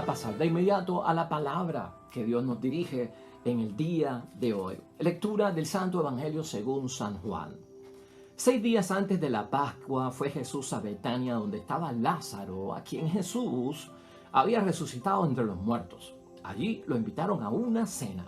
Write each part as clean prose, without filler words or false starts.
a pasar de inmediato a la palabra que Dios nos dirige en el día de hoy. Lectura del Santo Evangelio según San Juan. 6 días antes de la Pascua fue Jesús a Betania, donde estaba Lázaro, a quien Jesús había resucitado entre los muertos. Allí lo invitaron a una cena.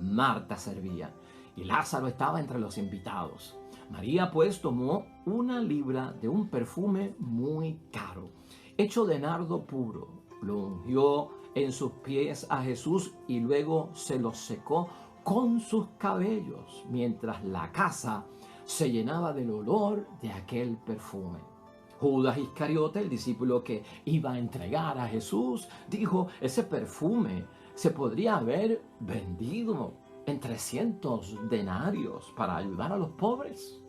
Marta servía y Lázaro estaba entre los invitados. María pues tomó 1 libra de un perfume muy caro, hecho de nardo puro. Lo ungió en sus pies a Jesús y luego se los secó con sus cabellos, mientras la casa se llenaba del olor de aquel perfume. Judas Iscariote, el discípulo que iba a entregar a Jesús, dijo: ese perfume se podría haber vendido en 300 denarios para ayudar a los pobres.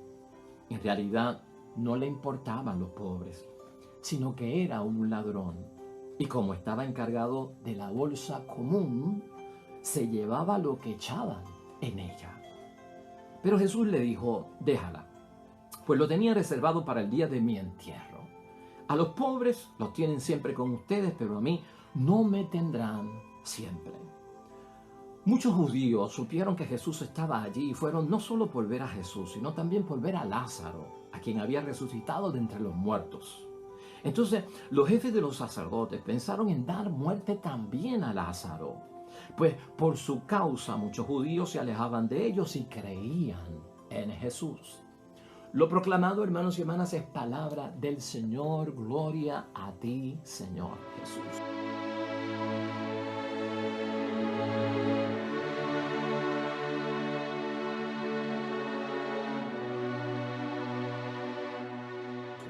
En realidad no le importaban los pobres, sino que era un ladrón. Y como estaba encargado de la bolsa común, se llevaba lo que echaban en ella. Pero Jesús le dijo: déjala, pues lo tenía reservado para el día de mi entierro. A los pobres los tienen siempre con ustedes, pero a mí no me tendrán siempre. Muchos judíos supieron que Jesús estaba allí y fueron no solo por ver a Jesús, sino también por ver a Lázaro, a quien había resucitado de entre los muertos. Entonces los jefes de los sacerdotes pensaron en dar muerte también a Lázaro, pues por su causa muchos judíos se alejaban de ellos y creían en Jesús. Lo proclamado, hermanos y hermanas, es palabra del Señor. Gloria a ti, Señor Jesús.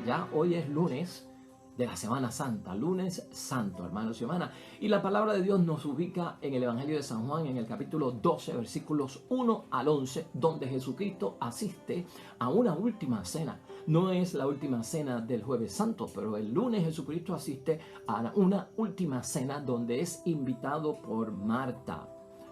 Ya hoy es lunes de la Semana Santa, lunes santo, hermanos y hermanas. Y la palabra de Dios nos ubica en el Evangelio de San Juan, en el capítulo 12, versículos 1 al 11, donde Jesucristo asiste a una última cena. No es la última cena del Jueves Santo, pero el lunes Jesucristo asiste a una última cena donde es invitado por Marta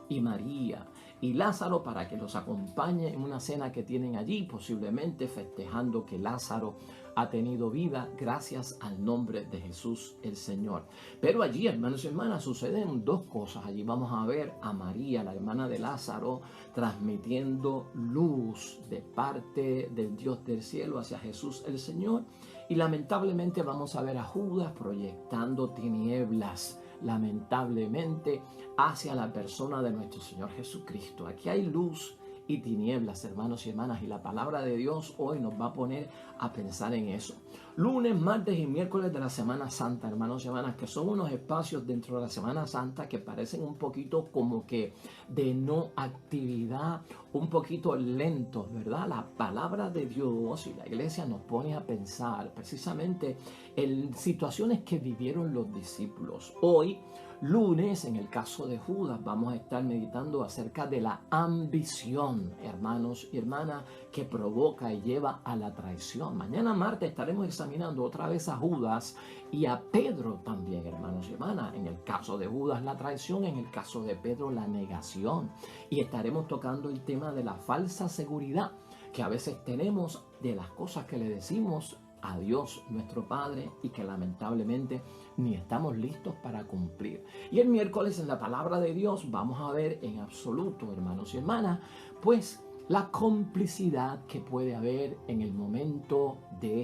y María y Lázaro para que los acompañe en una cena que tienen allí, posiblemente festejando que Lázaro ha tenido vida gracias al nombre de Jesús el Señor. Pero allí, hermanos y hermanas, suceden 2 cosas. Allí vamos a ver a María, la hermana de Lázaro, transmitiendo luz de parte del Dios del cielo hacia Jesús el Señor. Y lamentablemente vamos a ver a Judas proyectando tinieblas, lamentablemente, hacia la persona de nuestro Señor Jesucristo. Aquí hay luz y tinieblas, hermanos y hermanas, y la palabra de Dios hoy nos va a poner a pensar en eso. Lunes, martes y miércoles de la Semana Santa, hermanos y hermanas, que son unos espacios dentro de la Semana Santa que parecen un poquito como que de no actividad, un poquito lentos, ¿verdad? La palabra de Dios y la iglesia nos pone a pensar precisamente en situaciones que vivieron los discípulos. Hoy, lunes, en el caso de Judas, vamos a estar meditando acerca de la ambición, hermanos y hermanas, que provoca y lleva a la traición. Mañana martes estaremos examinando otra vez a Judas y a Pedro también, hermanos y hermanas. En el caso de Judas, la traición; en el caso de Pedro, la negación. Y estaremos tocando el tema de la falsa seguridad que a veces tenemos de las cosas que le decimos a Dios nuestro Padre y que lamentablemente ni estamos listos para cumplir. Y el miércoles, en la palabra de Dios, vamos a ver en absoluto, hermanos y hermanas, pues la complicidad que puede haber en el momento de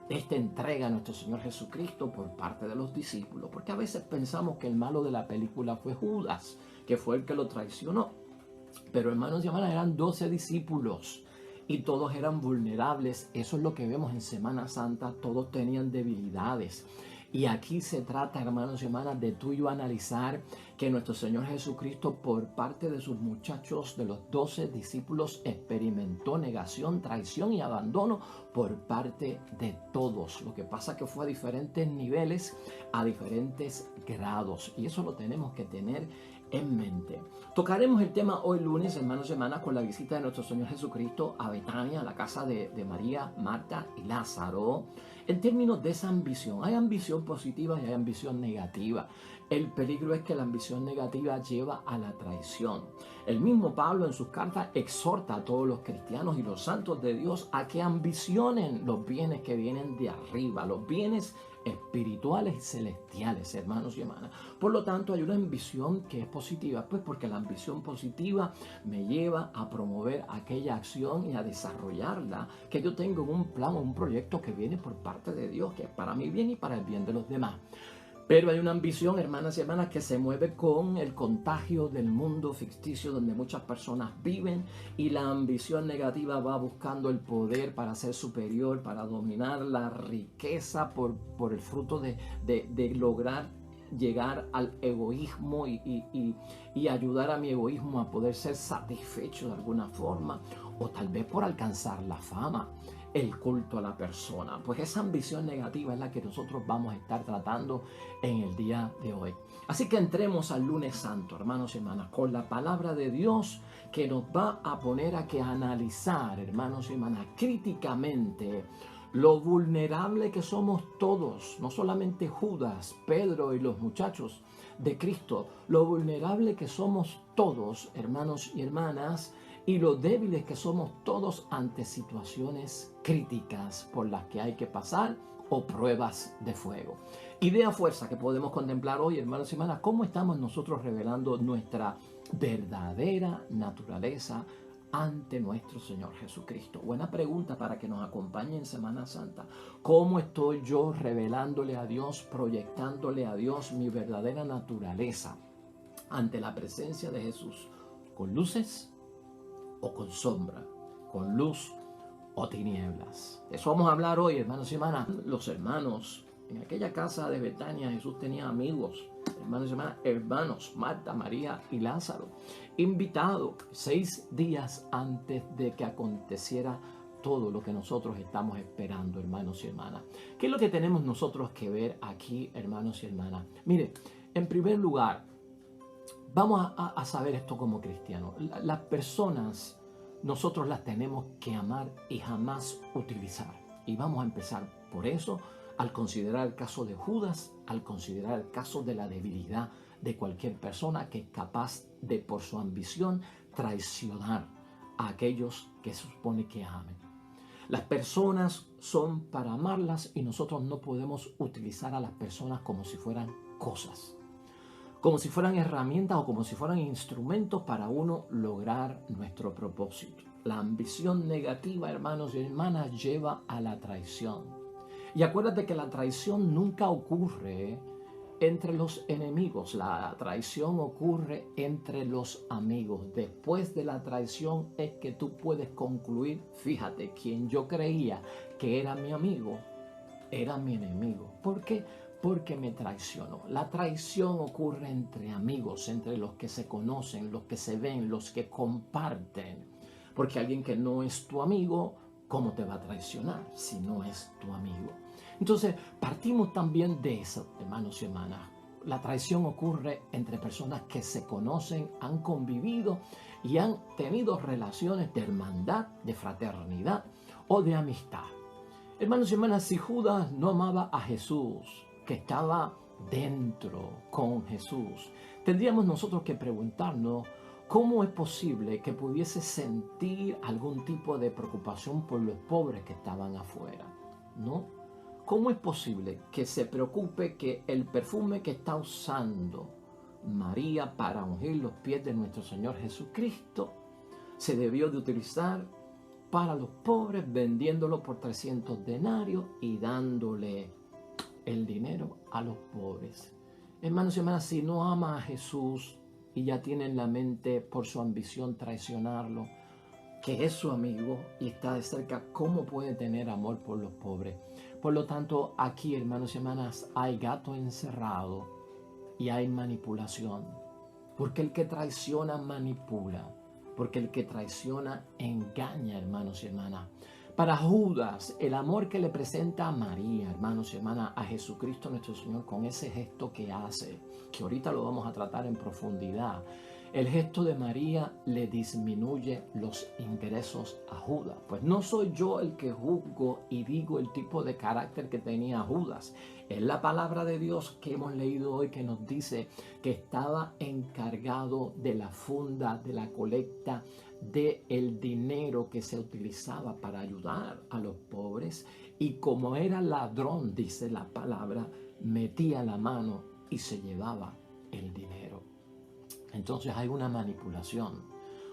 esta entrega a nuestro Señor Jesucristo por parte de los discípulos, porque a veces pensamos que el malo de la película fue Judas, que fue el que lo traicionó. Pero, hermanos y hermanas, eran 12 discípulos y todos eran vulnerables. Eso es lo que vemos en Semana Santa. Todos tenían debilidades. Y aquí se trata, hermanos y hermanas, de tú y yo analizar que nuestro Señor Jesucristo, por parte de sus muchachos, de los 12 discípulos, experimentó negación, traición y abandono por parte de todos. Lo que pasa es que fue a diferentes niveles, a diferentes grados. Y eso lo tenemos que tener en mente. Tocaremos el tema hoy lunes, hermanos y hermanas, con la visita de nuestro Señor Jesucristo a Betania, a la casa de María, Marta y Lázaro. En términos de esa ambición, hay ambición positiva y hay ambición negativa. El peligro es que la ambición negativa lleva a la traición. El mismo Pablo en sus cartas exhorta a todos los cristianos y los santos de Dios a que ambicionen los bienes que vienen de arriba, los bienes espirituales y celestiales, hermanos y hermanas. Por lo tanto, hay una ambición que es positiva, pues porque la ambición positiva me lleva a promover aquella acción y a desarrollarla que yo tengo en un plan o un proyecto que viene por parte de Dios, que es para mi bien y para el bien de los demás. Pero hay una ambición, hermanas y hermanas, que se mueve con el contagio del mundo ficticio donde muchas personas viven, y la ambición negativa va buscando el poder para ser superior, para dominar la riqueza por el fruto de lograr llegar al egoísmo y ayudar a mi egoísmo a poder ser satisfecho de alguna forma, o tal vez por alcanzar la fama, el culto a la persona. Pues esa ambición negativa es la que nosotros vamos a estar tratando en el día de hoy. Así que entremos al lunes santo, hermanos y hermanas, con la palabra de Dios que nos va a poner a que analizar, hermanos y hermanas, críticamente lo vulnerable que somos todos, no solamente Judas, Pedro y los muchachos de Cristo, lo vulnerable que somos todos, hermanos y hermanas, y lo débiles que somos todos ante situaciones críticas por las que hay que pasar o pruebas de fuego. Idea fuerza que podemos contemplar hoy, hermanos y hermanas, cómo estamos nosotros revelando nuestra verdadera naturaleza ante nuestro Señor Jesucristo. Buena pregunta para que nos acompañe en Semana Santa. ¿Cómo estoy yo revelándole a Dios, proyectándole a Dios mi verdadera naturaleza ante la presencia de Jesús? ¿Con luces o con sombra? ¿Con luz o tinieblas? De eso vamos a hablar hoy, hermanos y hermanas. Los hermanos, en aquella casa de Betania, Jesús tenía amigos, hermanos y hermanos, Marta, María y Lázaro, invitados 6 días antes de que aconteciera todo lo que nosotros estamos esperando, hermanos y hermanas. ¿Qué es lo que tenemos nosotros que ver aquí, hermanos y hermanas? Mire, en primer lugar, vamos a saber esto como cristianos. Las personas, nosotros las tenemos que amar y jamás utilizar. Y vamos a empezar por eso, al considerar el caso de Judas, al considerar el caso de la debilidad de cualquier persona que es capaz de, por su ambición, traicionar a aquellos que se supone que amen. Las personas son para amarlas y nosotros no podemos utilizar a las personas como si fueran cosas, como si fueran herramientas o como si fueran instrumentos para uno lograr nuestro propósito. La ambición negativa, hermanos y hermanas, lleva a la traición. Y acuérdate que la traición nunca ocurre entre los enemigos, la traición ocurre entre los amigos. Después de la traición es que tú puedes concluir, fíjate, quien yo creía que era mi amigo, era mi enemigo. ¿Por qué? Porque me traicionó. La traición ocurre entre amigos, entre los que se conocen, los que se ven, los que comparten. Porque alguien que no es tu amigo, ¿cómo te va a traicionar si no es tu amigo? Entonces, partimos también de eso, hermanos y hermanas. La traición ocurre entre personas que se conocen, han convivido y han tenido relaciones de hermandad, de fraternidad o de amistad. Hermanos y hermanas, si Judas no amaba a Jesús, que estaba dentro con Jesús, tendríamos nosotros que preguntarnos cómo es posible que pudiese sentir algún tipo de preocupación por los pobres que estaban afuera, ¿no? ¿Cómo es posible que se preocupe que el perfume que está usando María para ungir los pies de nuestro Señor Jesucristo se debió de utilizar para los pobres, vendiéndolo por 300 denarios y dándole el dinero a los pobres? Hermanos y hermanas, si no ama a Jesús y ya tiene en la mente por su ambición traicionarlo, que es su amigo y está de cerca, ¿cómo puede tener amor por los pobres? Por lo tanto, aquí, hermanos y hermanas, hay gato encerrado y hay manipulación. Porque el que traiciona manipula. Porque el que traiciona engaña, hermanos y hermanas. Para Judas, el amor que le presenta a María, hermanos y hermanas, a Jesucristo nuestro Señor, con ese gesto que hace, que ahorita lo vamos a tratar en profundidad, El gesto de María le disminuye los ingresos a Judas. Pues no soy yo el que juzgo y digo el tipo de carácter que tenía Judas. Es la palabra de Dios que hemos leído hoy que nos dice que estaba encargado de la funda, de la colecta, del dinero que se utilizaba para ayudar a los pobres. Y como era ladrón, dice la palabra, metía la mano y se llevaba el dinero. Entonces hay una manipulación.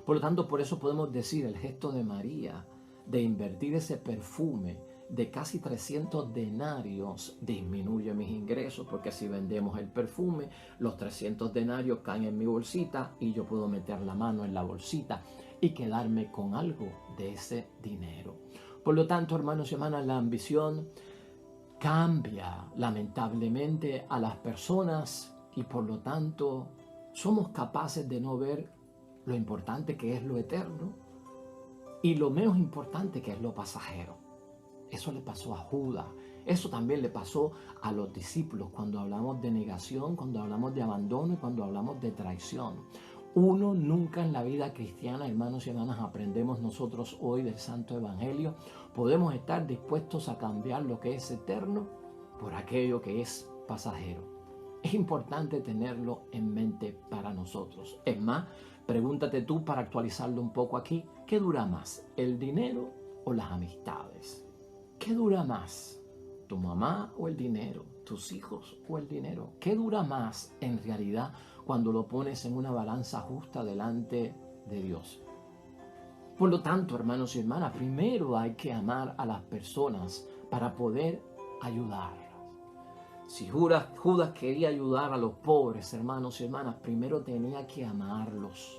Por lo tanto, por eso podemos decir el gesto de María de invertir ese perfume de casi 300 denarios disminuye mis ingresos, porque si vendemos el perfume, los 300 denarios caen en mi bolsita y yo puedo meter la mano en la bolsita y quedarme con algo de ese dinero. Por lo tanto, hermanos y hermanas, la ambición cambia lamentablemente a las personas y por lo tanto somos capaces de no ver lo importante que es lo eterno y lo menos importante que es lo pasajero. Eso le pasó a Judas. Eso también le pasó a los discípulos cuando hablamos de negación, cuando hablamos de abandono y cuando hablamos de traición. Uno nunca en la vida cristiana, hermanos y hermanas, aprendemos nosotros hoy del Santo Evangelio, podemos estar dispuestos a cambiar lo que es eterno por aquello que es pasajero. Es importante tenerlo en mente para nosotros. Es más, pregúntate tú para actualizarlo un poco aquí, ¿qué dura más, el dinero o las amistades? ¿Qué dura más, tu mamá o el dinero, tus hijos o el dinero? ¿Qué dura más en realidad cuando lo pones en una balanza justa delante de Dios? Por lo tanto, hermanos y hermanas, primero hay que amar a las personas para poder ayudar. Si Judas quería ayudar a los pobres, hermanos y hermanas, primero tenía que amarlos.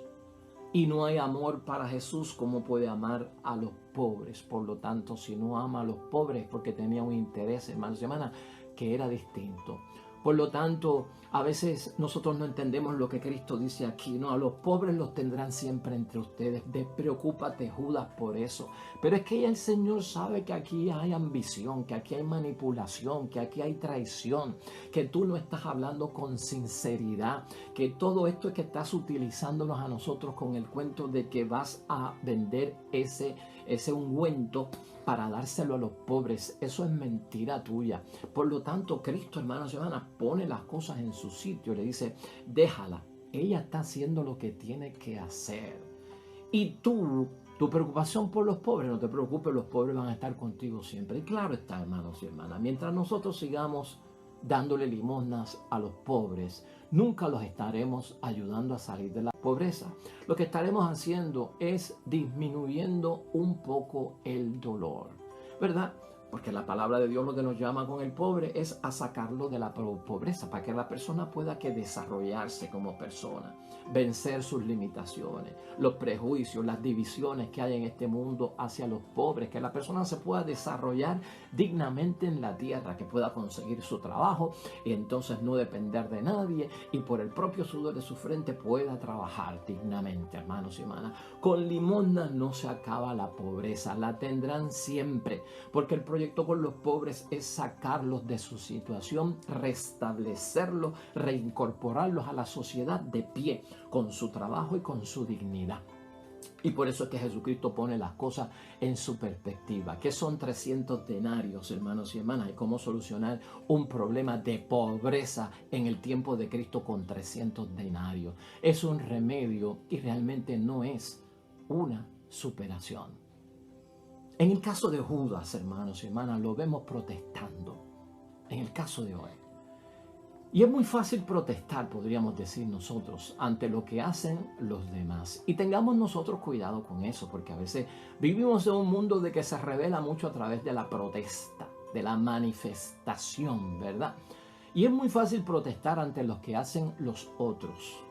Y no hay amor para Jesús como puede amar a los pobres. Por lo tanto, si no ama a los pobres, porque tenía un interés, hermanos y hermanas, que era distinto. Por lo tanto, a veces nosotros no entendemos lo que Cristo dice aquí. No, a los pobres los tendrán siempre entre ustedes. Despreocúpate, Judas, por eso. Pero es que ya el Señor sabe que aquí hay ambición, que aquí hay manipulación, que aquí hay traición, que tú no estás hablando con sinceridad, que todo esto es que estás utilizándonos a nosotros con el cuento de que vas a vender ese ungüento para dárselo a los pobres. Eso es mentira tuya. Por lo tanto, Cristo, hermanos y hermanas, pone las cosas en su sitio. Le dice, déjala. Ella está haciendo lo que tiene que hacer. Y tú, tu preocupación por los pobres, no te preocupes, los pobres van a estar contigo siempre. Y claro está, hermanos y hermanas, mientras nosotros sigamos dándole limosnas a los pobres, nunca los estaremos ayudando a salir de la pobreza. Lo que estaremos haciendo es disminuyendo un poco el dolor, ¿verdad? Porque la palabra de Dios lo que nos llama con el pobre es a sacarlo de la pobreza, para que la persona pueda desarrollarse como persona, vencer sus limitaciones, los prejuicios, las divisiones que hay en este mundo hacia los pobres, que la persona se pueda desarrollar dignamente en la tierra, que pueda conseguir su trabajo y entonces no depender de nadie y por el propio sudor de su frente pueda trabajar dignamente, hermanos y hermanas. Con limosna no se acaba la pobreza, la tendrán siempre, porque el proyecto con los pobres es sacarlos de su situación, restablecerlos, reincorporarlos a la sociedad de pie, con su trabajo y con su dignidad. Y por eso es que Jesucristo pone las cosas en su perspectiva. ¿Qué son 300 denarios, hermanos y hermanas? Y cómo solucionar un problema de pobreza en el tiempo de Cristo con 300 denarios. Es un remedio y realmente no es una superación. En el caso de Judas, hermanos y hermanas, lo vemos protestando. En el caso de hoy. Y es muy fácil protestar, podríamos decir nosotros, ante lo que hacen los demás. Y tengamos nosotros cuidado con eso, porque a veces vivimos en un mundo de que se revela mucho a través de la protesta, de la manifestación, ¿verdad? Y es muy fácil protestar ante lo que hacen los otros.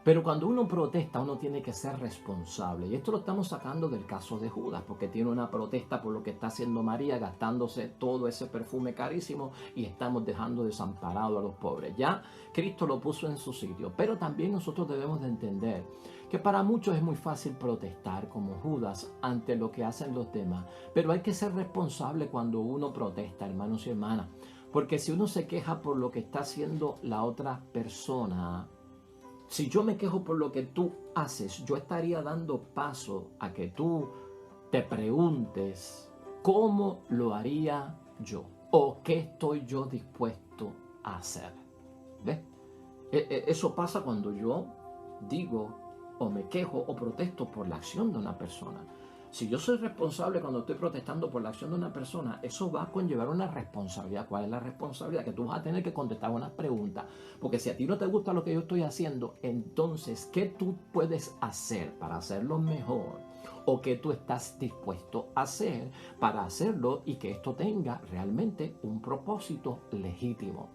Pero cuando uno protesta, uno tiene que ser responsable. Y esto lo estamos sacando del caso de Judas, porque tiene una protesta por lo que está haciendo María, gastándose todo ese perfume carísimo y estamos dejando desamparado a los pobres. Ya Cristo lo puso en su sitio. Pero también nosotros debemos de entender que para muchos es muy fácil protestar como Judas ante lo que hacen los demás. Pero hay que ser responsable cuando uno protesta, hermanos y hermanas. Porque si uno se queja por lo que está haciendo la otra persona, Si yo me quejo por lo que tú haces, yo estaría dando paso a que tú te preguntes cómo lo haría yo o qué estoy yo dispuesto a hacer. ¿Ves? Eso pasa cuando yo digo o me quejo o protesto por la acción de una persona. Si yo soy responsable cuando estoy protestando por la acción de una persona, eso va a conllevar una responsabilidad. ¿Cuál es la responsabilidad? Que tú vas a tener que contestar unas preguntas. Porque si a ti no te gusta lo que yo estoy haciendo, entonces, ¿qué tú puedes hacer para hacerlo mejor? ¿O qué tú estás dispuesto a hacer para hacerlo y que esto tenga realmente un propósito legítimo?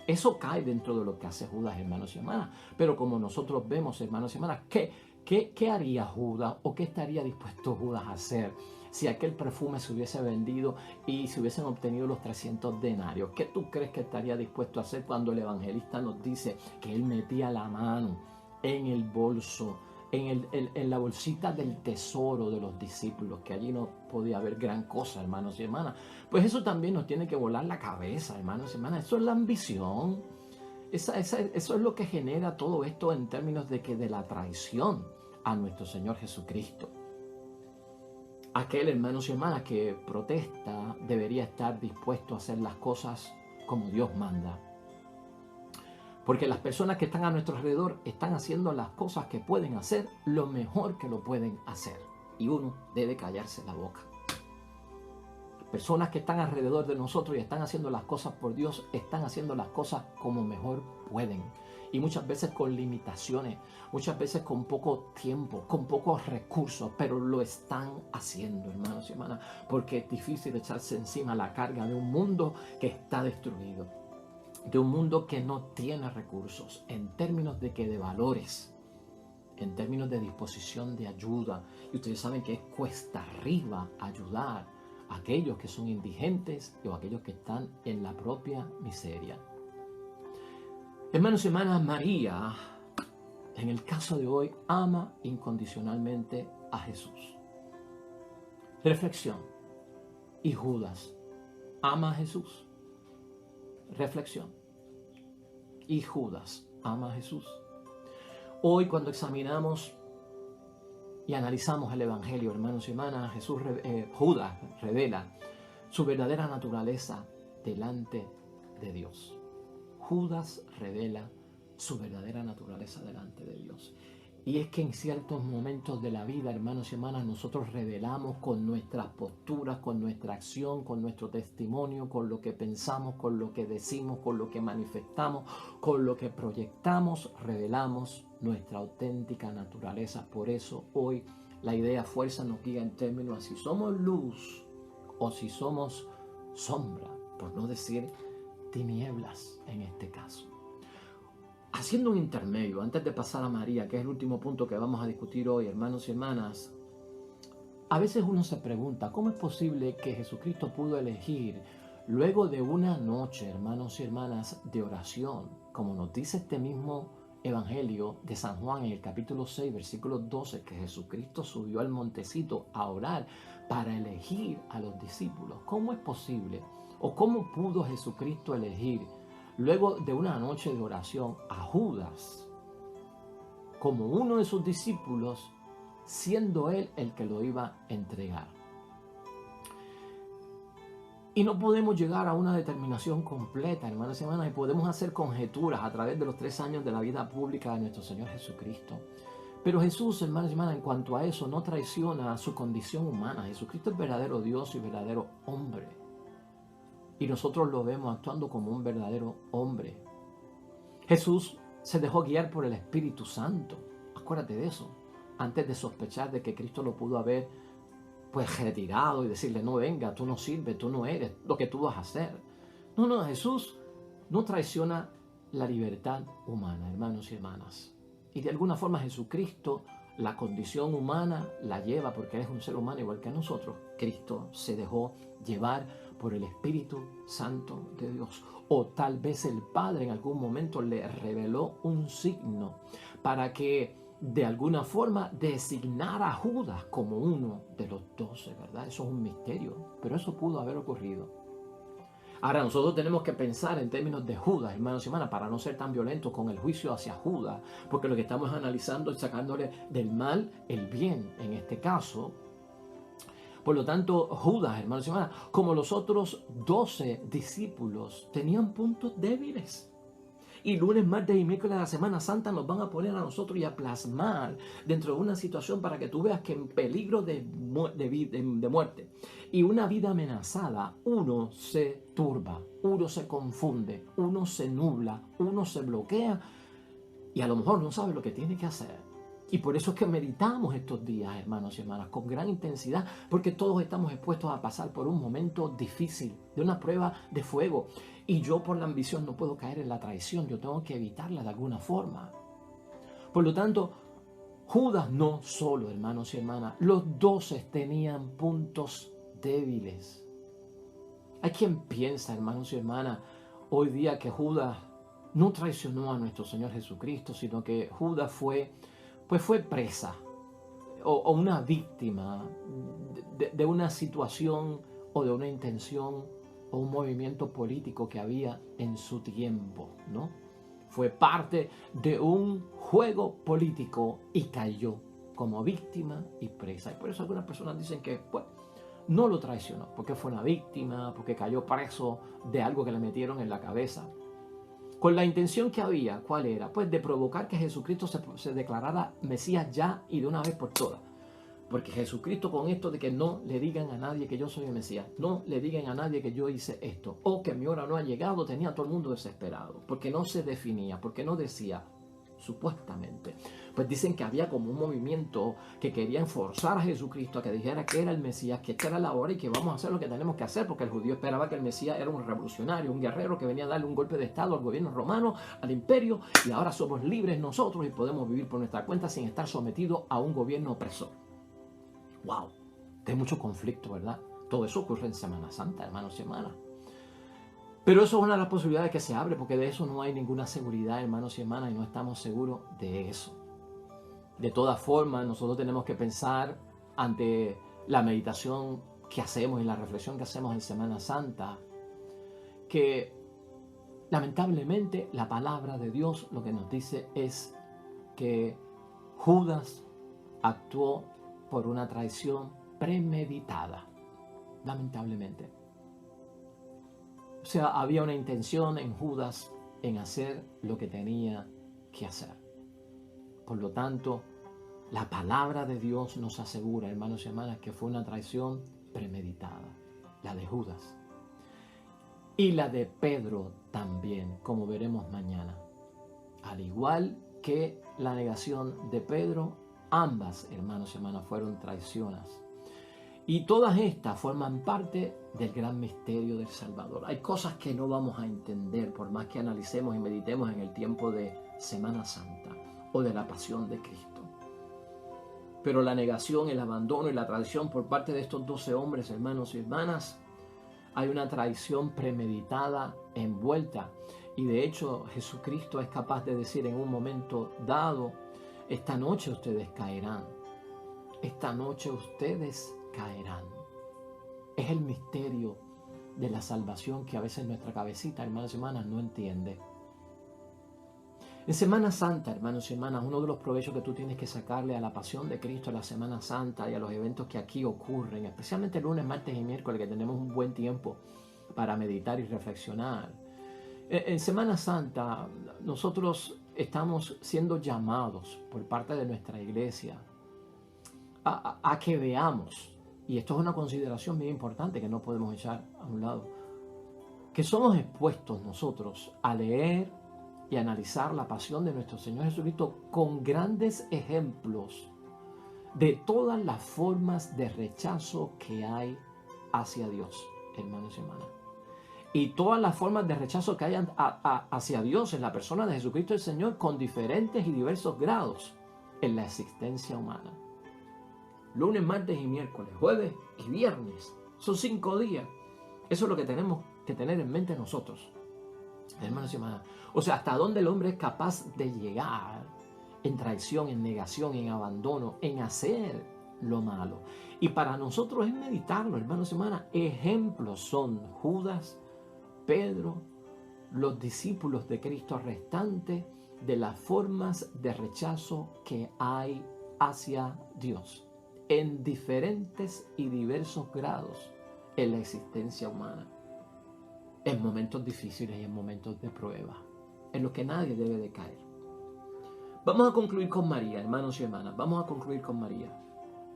Eso cae dentro de lo que hace Judas, hermanos y hermanas. Pero como nosotros vemos, hermanos y hermanas, ¿qué haría Judas o qué estaría dispuesto Judas a hacer si aquel perfume se hubiese vendido y se hubiesen obtenido los 300 denarios? ¿Qué tú crees que estaría dispuesto a hacer cuando el evangelista nos dice que él metía la mano en el bolso, en la bolsita del tesoro de los discípulos, que allí no podía haber gran cosa, hermanos y hermanas? Pues eso también nos tiene que volar la cabeza, hermanos y hermanas. Eso es la ambición. Eso es lo que genera todo esto en términos de la traición a nuestro Señor Jesucristo. Aquel, hermanos y hermanas, que protesta debería estar dispuesto a hacer las cosas como Dios manda. Porque las personas que están a nuestro alrededor están haciendo las cosas que pueden hacer lo mejor que lo pueden hacer. Y uno debe callarse la boca. Personas que están alrededor de nosotros y están haciendo las cosas por Dios, están haciendo las cosas como mejor pueden. Y muchas veces con limitaciones, muchas veces con poco tiempo, con pocos recursos, pero lo están haciendo, hermanos y hermanas, porque es difícil echarse encima la carga de un mundo que está destruido, de un mundo que no tiene recursos, en términos de valores, en términos de disposición de ayuda. Y ustedes saben que es cuesta arriba ayudar a aquellos que son indigentes o aquellos que están en la propia miseria. Hermanos y hermanas, María, en el caso de hoy, ama incondicionalmente a Jesús. Reflexión. ¿Y Judas ama a Jesús? Reflexión. ¿Y Judas ama a Jesús? Hoy, cuando examinamos y analizamos el Evangelio, hermanos y hermanas, Judas revela su verdadera naturaleza delante de Dios. Judas revela su verdadera naturaleza delante de Dios. Y es que en ciertos momentos de la vida, hermanos y hermanas, nosotros revelamos con nuestras posturas, con nuestra acción, con nuestro testimonio, con lo que pensamos, con lo que decimos, con lo que manifestamos, con lo que proyectamos, revelamos nuestra auténtica naturaleza. Por eso hoy la idea fuerza nos guía en términos a si somos luz o si somos sombra, por no decir tinieblas en este caso. Haciendo un intermedio, antes de pasar a María, que es el último punto que vamos a discutir hoy, hermanos y hermanas, a veces uno se pregunta, ¿cómo es posible que Jesucristo pudo elegir, luego de una noche, hermanos y hermanas, de oración, como nos dice este mismo Evangelio de San Juan en el capítulo 6, versículo 12, que Jesucristo subió al montecito a orar para elegir a los discípulos? ¿Cómo es posible? ¿O cómo pudo Jesucristo elegir, luego de una noche de oración, a Judas como uno de sus discípulos, siendo él el que lo iba a entregar? Y no podemos llegar a una determinación completa, hermanos y hermanas, y podemos hacer conjeturas a través de los 3 años de la vida pública de nuestro Señor Jesucristo. Pero Jesús, hermanos y hermanas, en cuanto a eso, no traiciona su condición humana. Jesucristo es verdadero Dios y verdadero hombre. Y nosotros lo vemos actuando como un verdadero hombre. Jesús se dejó guiar por el Espíritu Santo. Acuérdate de eso. Antes de sospechar de que Cristo lo pudo haber retirado y decirle, no, venga, tú no sirves, tú no eres lo que tú vas a hacer. No, Jesús no traiciona la libertad humana, hermanos y hermanas. Y de alguna forma Jesucristo, la condición humana la lleva porque Él es un ser humano igual que nosotros. Cristo se dejó llevar por el Espíritu Santo de Dios. O tal vez el Padre en algún momento le reveló un signo para que de alguna forma designara a Judas como uno de los 12, ¿verdad? Eso es un misterio, pero eso pudo haber ocurrido. Ahora nosotros tenemos que pensar en términos de Judas, hermanos y hermanas, para no ser tan violentos con el juicio hacia Judas, porque lo que estamos analizando es sacándole del mal el bien en este caso. Por lo tanto, Judas, hermanos y hermanas, como los otros 12 discípulos, tenían puntos débiles. Y lunes, martes y miércoles de la Semana Santa nos van a poner a nosotros y a plasmar dentro de una situación para que tú veas que en peligro de muerte y una vida amenazada, uno se turba, uno se confunde, uno se nubla, uno se bloquea y a lo mejor no sabe lo que tiene que hacer. Y por eso es que meditamos estos días, hermanos y hermanas, con gran intensidad, porque todos estamos expuestos a pasar por un momento difícil, de una prueba de fuego. Y yo por la ambición no puedo caer en la traición, yo tengo que evitarla de alguna forma. Por lo tanto, Judas no solo, hermanos y hermanas, los 12 tenían puntos débiles. Hay quien piensa, hermanos y hermanas, hoy día que Judas no traicionó a nuestro Señor Jesucristo, sino que Judas fue presa o una víctima de una situación o de una intención o un movimiento político que había en su tiempo, ¿no? Fue parte de un juego político y cayó como víctima y presa. Y por eso algunas personas dicen que no lo traicionó, porque fue una víctima, porque cayó preso de algo que le metieron en la cabeza. Con la intención que había, ¿cuál era? Pues de provocar que Jesucristo se declarara Mesías ya y de una vez por todas. Porque Jesucristo con esto de que no le digan a nadie que yo soy el Mesías, no le digan a nadie que yo hice esto, o que mi hora no ha llegado, tenía a todo el mundo desesperado, porque no se definía, porque no decía, supuestamente. Pues dicen que había como un movimiento que querían forzar a Jesucristo a que dijera que era el Mesías, que esta era la hora y que vamos a hacer lo que tenemos que hacer, porque el judío esperaba que el Mesías era un revolucionario, un guerrero que venía a darle un golpe de estado al gobierno romano, al imperio, y ahora somos libres nosotros y podemos vivir por nuestra cuenta sin estar sometidos a un gobierno opresor. ¡Wow! Hay mucho conflicto, ¿verdad? Todo eso ocurre en Semana Santa, hermanos y hermanas. Pero eso es una de las posibilidades que se abre, porque de eso no hay ninguna seguridad, hermanos y hermanas, y no estamos seguros de eso. De todas formas, nosotros tenemos que pensar ante la meditación que hacemos y la reflexión que hacemos en Semana Santa, que lamentablemente la palabra de Dios lo que nos dice es que Judas actuó por una traición premeditada, lamentablemente. O sea, había una intención en Judas en hacer lo que tenía que hacer. Por lo tanto, la palabra de Dios nos asegura, hermanos y hermanas, que fue una traición premeditada, la de Judas. Y la de Pedro también, como veremos mañana. Al igual que la negación de Pedro, ambas, hermanos y hermanas, fueron traiciones. Y todas estas forman parte del gran misterio del Salvador. Hay cosas que no vamos a entender por más que analicemos y meditemos en el tiempo de Semana Santa o de la pasión de Cristo. Pero la negación, el abandono y la traición por parte de estos 12 hombres, hermanos y hermanas, hay una traición premeditada, envuelta. Y de hecho Jesucristo es capaz de decir en un momento dado, esta noche ustedes caerán. Esta noche ustedes caerán. Es el misterio de la salvación que a veces nuestra cabecita, hermanos y hermanas, no entiende. En Semana Santa, hermanos y hermanas, uno de los provechos que tú tienes que sacarle a la pasión de Cristo, a la Semana Santa y a los eventos que aquí ocurren, especialmente lunes, martes y miércoles, que tenemos un buen tiempo para meditar y reflexionar. En Semana Santa, nosotros estamos siendo llamados por parte de nuestra iglesia a que veamos, y esto es una consideración bien importante que no podemos echar a un lado, que somos expuestos nosotros a leer y analizar la pasión de nuestro Señor Jesucristo con grandes ejemplos de todas las formas de rechazo que hay hacia Dios, hermanos y hermanas. Y todas las formas de rechazo que hay hacia Dios en la persona de Jesucristo el Señor con diferentes y diversos grados en la existencia humana. Lunes, martes y miércoles, jueves y viernes. Son 5 días. Eso es lo que tenemos que tener en mente nosotros, hermanos y hermanas. O sea, hasta dónde el hombre es capaz de llegar en traición, en negación, en abandono, en hacer lo malo. Y para nosotros es meditarlo, hermanos y hermanas. Ejemplos son Judas, Pedro, los discípulos de Cristo restantes, de las formas de rechazo que hay hacia Dios en diferentes y diversos grados en la existencia humana, en momentos difíciles y en momentos de prueba, en los que nadie debe de caer. Vamos a concluir con María, hermanos y hermanas, vamos a concluir con María,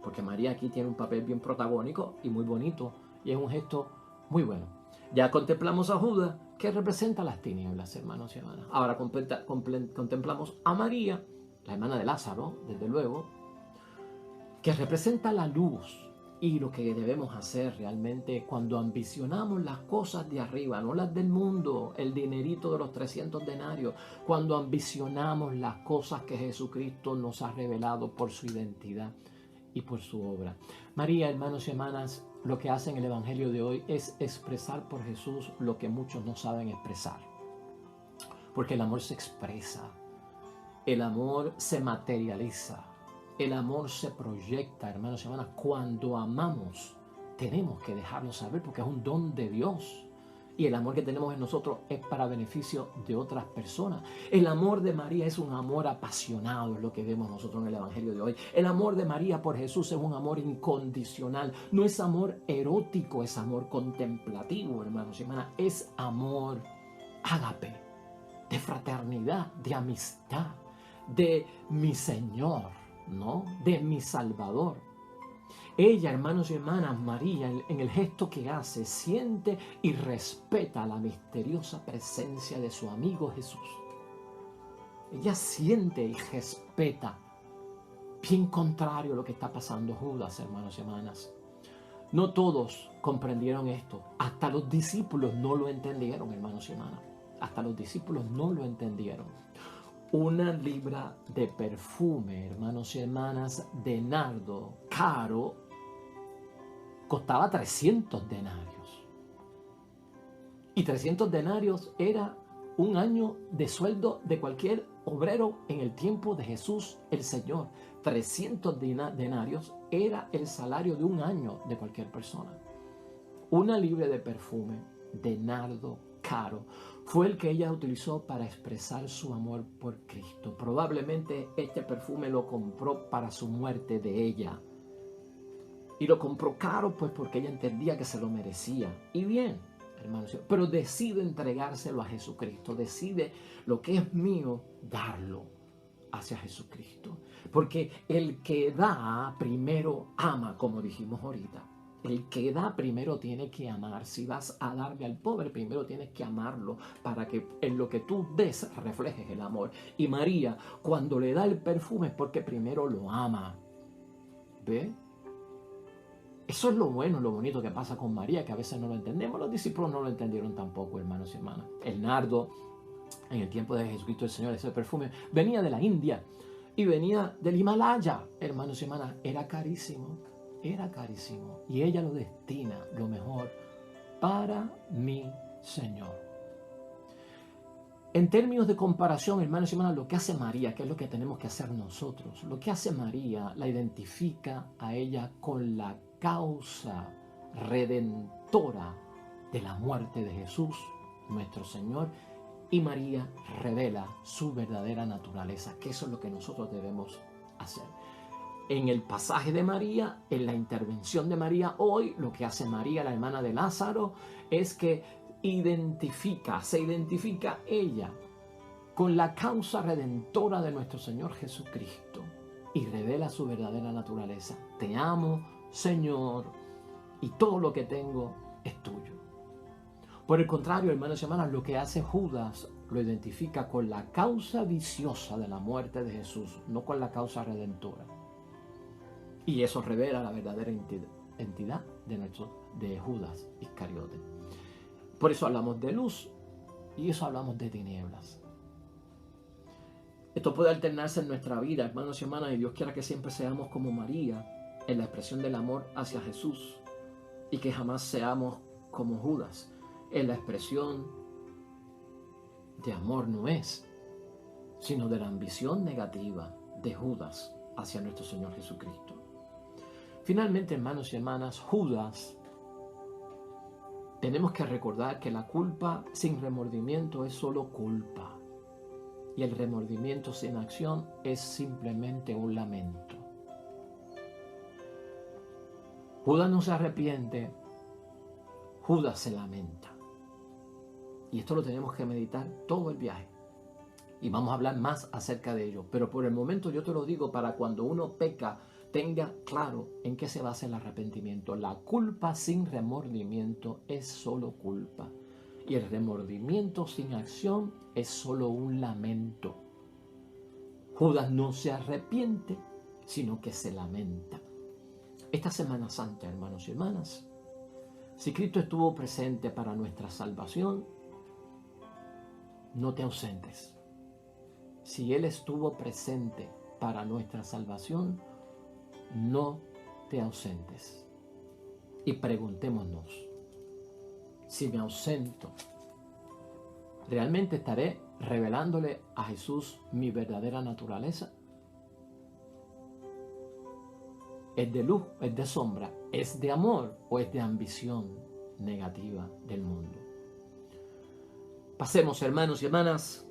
porque María aquí tiene un papel bien protagónico y muy bonito, y es un gesto muy bueno. Ya contemplamos a Judas, que representa las tinieblas, hermanos y hermanas. Ahora contemplamos a María, la hermana de Lázaro, desde luego, que representa la luz. Y lo que debemos hacer realmente cuando ambicionamos las cosas de arriba, no las del mundo, el dinerito de los 300 denarios, cuando ambicionamos las cosas que Jesucristo nos ha revelado por su identidad y por su obra. María, hermanos y hermanas, lo que hace en el Evangelio de hoy es expresar por Jesús lo que muchos no saben expresar. Porque el amor se expresa, el amor se materializa, el amor se proyecta, hermanos y hermanas. Cuando amamos, tenemos que dejarlo saber porque es un don de Dios. Y el amor que tenemos en nosotros es para beneficio de otras personas. El amor de María es un amor apasionado, es lo que vemos nosotros en el Evangelio de hoy. El amor de María por Jesús es un amor incondicional. No es amor erótico, es amor contemplativo, hermanos y hermanas. Es amor ágape, de fraternidad, de amistad, de mi Señor, ¿no? De mi Salvador. Ella, hermanos y hermanas, María, en el gesto que hace, siente y respeta la misteriosa presencia de su amigo Jesús. Ella siente y respeta, bien contrario a lo que está pasando Judas, hermanos y hermanas. No todos comprendieron esto. Hasta los discípulos no lo entendieron, hermanos y hermanas. Hasta los discípulos no lo entendieron. Una libra de perfume, hermanos y hermanas, de nardo caro, costaba 300 denarios. Y 300 denarios era un año de sueldo de cualquier obrero en el tiempo de Jesús el Señor. 300 denarios era el salario de un año de cualquier persona. Una libra de perfume de nardo caro fue el que ella utilizó para expresar su amor por Cristo. Probablemente este perfume lo compró para su muerte de ella. Y lo compró caro pues porque ella entendía que se lo merecía. Y bien, hermanos, pero decide entregárselo a Jesucristo. Decide lo que es mío, darlo hacia Jesucristo. Porque el que da primero ama, como dijimos ahorita. El que da primero tiene que amar. Si vas a darle al pobre, primero tienes que amarlo para que en lo que tú des reflejes el amor. Y María, cuando le da el perfume es porque primero lo ama. ¿Ve? Eso es lo bueno, lo bonito que pasa con María, que a veces no lo entendemos. Los discípulos no lo entendieron tampoco, hermanos y hermanas. El nardo, en el tiempo de Jesucristo el Señor, ese perfume, venía de la India y venía del Himalaya, hermanos y hermanas. Era carísimo, era carísimo. Y ella lo destina, lo mejor, para mi Señor. En términos de comparación, hermanos y hermanas, lo que hace María, que es lo que tenemos que hacer nosotros, lo que hace María la identifica a ella con la causa redentora de la muerte de Jesús, nuestro Señor, y María revela su verdadera naturaleza, que eso es lo que nosotros debemos hacer. En el pasaje de María, en la intervención de María hoy, lo que hace María, la hermana de Lázaro, es que se identifica ella con la causa redentora de nuestro Señor Jesucristo y revela su verdadera naturaleza. Te amo, Señor, y todo lo que tengo es tuyo. Por el contrario, hermanos y hermanas, lo que hace Judas lo identifica con la causa viciosa de la muerte de Jesús, no con la causa redentora. Y eso revela la verdadera entidad de Judas Iscariote. Por eso hablamos de luz y eso hablamos de tinieblas. Esto puede alternarse en nuestra vida, hermanos y hermanas, y Dios quiera que siempre seamos como María en la expresión del amor hacia Jesús y que jamás seamos como Judas en la expresión de amor no es, sino de la ambición negativa de Judas hacia nuestro Señor Jesucristo. Finalmente, hermanos y hermanas, Judas tenemos que recordar que la culpa sin remordimiento es solo culpa. Y el remordimiento sin acción es simplemente un lamento. Judas no se arrepiente, Judas se lamenta. Y esto lo tenemos que meditar todo el viaje. Y vamos a hablar más acerca de ello. Pero por el momento yo te lo digo para cuando uno peca, tenga claro en qué se basa el arrepentimiento. La culpa sin remordimiento es solo culpa. Y el remordimiento sin acción es solo un lamento. Judas no se arrepiente, sino que se lamenta. Esta Semana Santa, hermanos y hermanas, si Cristo estuvo presente para nuestra salvación, no te ausentes. Si Él estuvo presente para nuestra salvación, no te ausentes. Y preguntémonos, si me ausento, ¿realmente estaré revelándole a Jesús mi verdadera naturaleza? ¿Es de luz, es de sombra, es de amor o es de ambición negativa del mundo? Pasemos, hermanos y hermanas,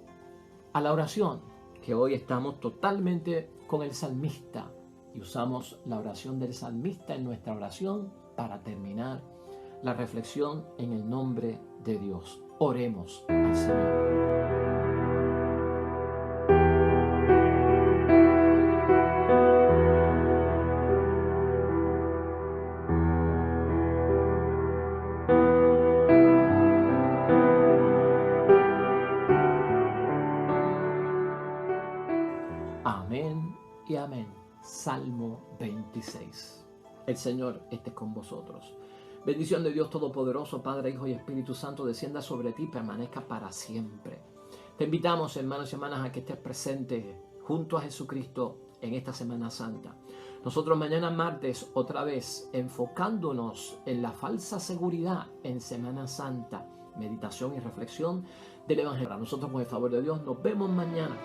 a la oración, que hoy estamos totalmente con el salmista y usamos la oración del salmista en nuestra oración para terminar la reflexión en el nombre de Dios. Oremos al Señor. Amén y amén. Salmo 26. El Señor esté con vosotros. Bendición de Dios Todopoderoso, Padre, Hijo y Espíritu Santo, descienda sobre ti y permanezca para siempre. Te invitamos, hermanos y hermanas, a que estés presente junto a Jesucristo en esta Semana Santa. Nosotros mañana martes, otra vez, enfocándonos en la falsa seguridad en Semana Santa, meditación y reflexión del Evangelio. Nosotros, con el favor de Dios, nos vemos mañana.